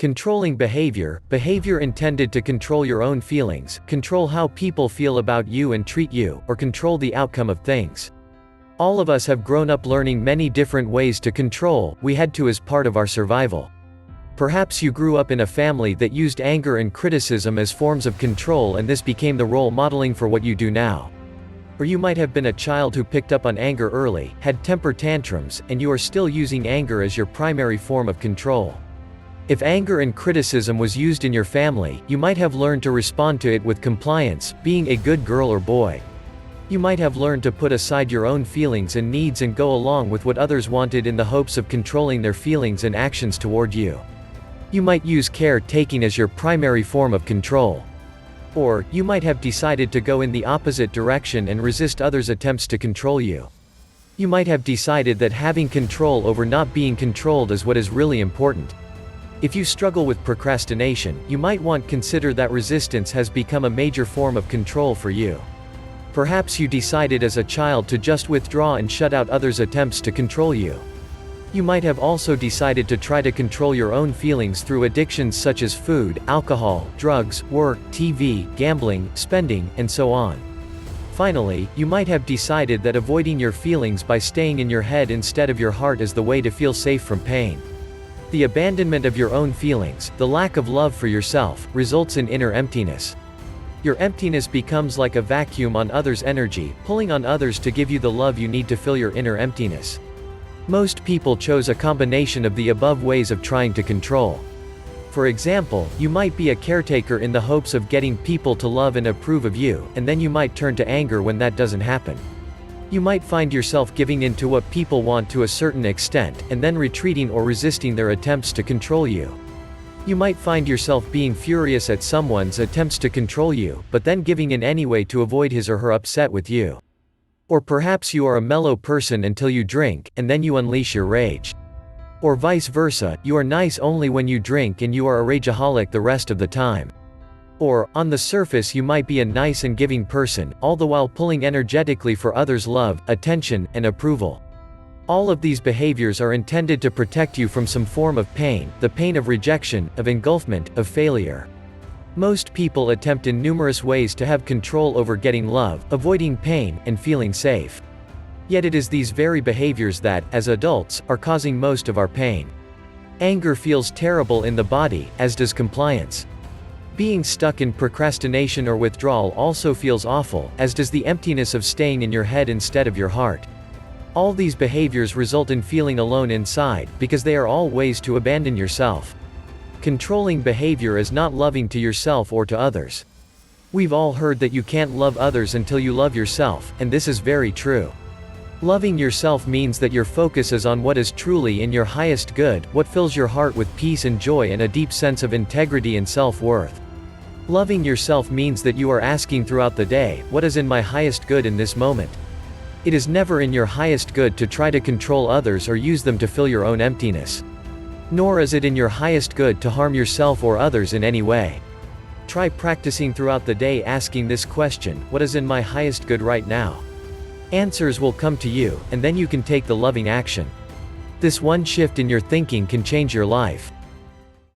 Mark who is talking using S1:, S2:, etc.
S1: Controlling behavior, behavior intended to control your own feelings, control how people feel about you and treat you, or control the outcome of things. All of us have grown up learning many different ways to control, we had to as part of our survival. Perhaps you grew up in a family that used anger and criticism as forms of control, and this became the role modeling for what you do now. Or you might have been a child who picked up on anger early, had temper tantrums, and you are still using anger as your primary form of control. If anger and criticism was used in your family, you might have learned to respond to it with compliance, being a good girl or boy. You might have learned to put aside your own feelings and needs and go along with what others wanted in the hopes of controlling their feelings and actions toward you. You might use care-taking as your primary form of control. Or, you might have decided to go in the opposite direction and resist others' attempts to control you. You might have decided that having control over not being controlled is what is really important. If you struggle with procrastination, you might want to consider that resistance has become a major form of control for you. Perhaps you decided as a child to just withdraw and shut out others' attempts to control you. You might have also decided to try to control your own feelings through addictions such as food, alcohol, drugs, work, TV, gambling, spending, and so on. Finally, you might have decided that avoiding your feelings by staying in your head instead of your heart is the way to feel safe from pain. The abandonment of your own feelings, the lack of love for yourself, results in inner emptiness. Your emptiness becomes like a vacuum on others' energy, pulling on others to give you the love you need to fill your inner emptiness. Most people chose a combination of the above ways of trying to control. For example, you might be a caretaker in the hopes of getting people to love and approve of you, and then you might turn to anger when that doesn't happen. You might find yourself giving in to what people want to a certain extent, and then retreating or resisting their attempts to control you. You might find yourself being furious at someone's attempts to control you, but then giving in anyway to avoid his or her upset with you. Or perhaps you are a mellow person until you drink, and then you unleash your rage. Or vice versa, you are nice only when you drink and you are a rageaholic the rest of the time. Or, on the surface you might be a nice and giving person, all the while pulling energetically for others' love, attention, and approval. All of these behaviors are intended to protect you from some form of pain, the pain of rejection, of engulfment, of failure. Most people attempt in numerous ways to have control over getting love, avoiding pain, and feeling safe. Yet it is these very behaviors that, as adults, are causing most of our pain. Anger feels terrible in the body, as does compliance. Being stuck in procrastination or withdrawal also feels awful, as does the emptiness of staying in your head instead of your heart. All these behaviors result in feeling alone inside, because they are all ways to abandon yourself. Controlling behavior is not loving to yourself or to others. We've all heard that you can't love others until you love yourself, and this is very true. Loving yourself means that your focus is on what is truly in your highest good, what fills your heart with peace and joy and a deep sense of integrity and self-worth. Loving yourself means that you are asking throughout the day, what is in my highest good in this moment? It is never in your highest good to try to control others or use them to fill your own emptiness. Nor is it in your highest good to harm yourself or others in any way. Try practicing throughout the day asking this question, what is in my highest good right now? Answers will come to you, and then you can take the loving action. This one shift in your thinking can change your life.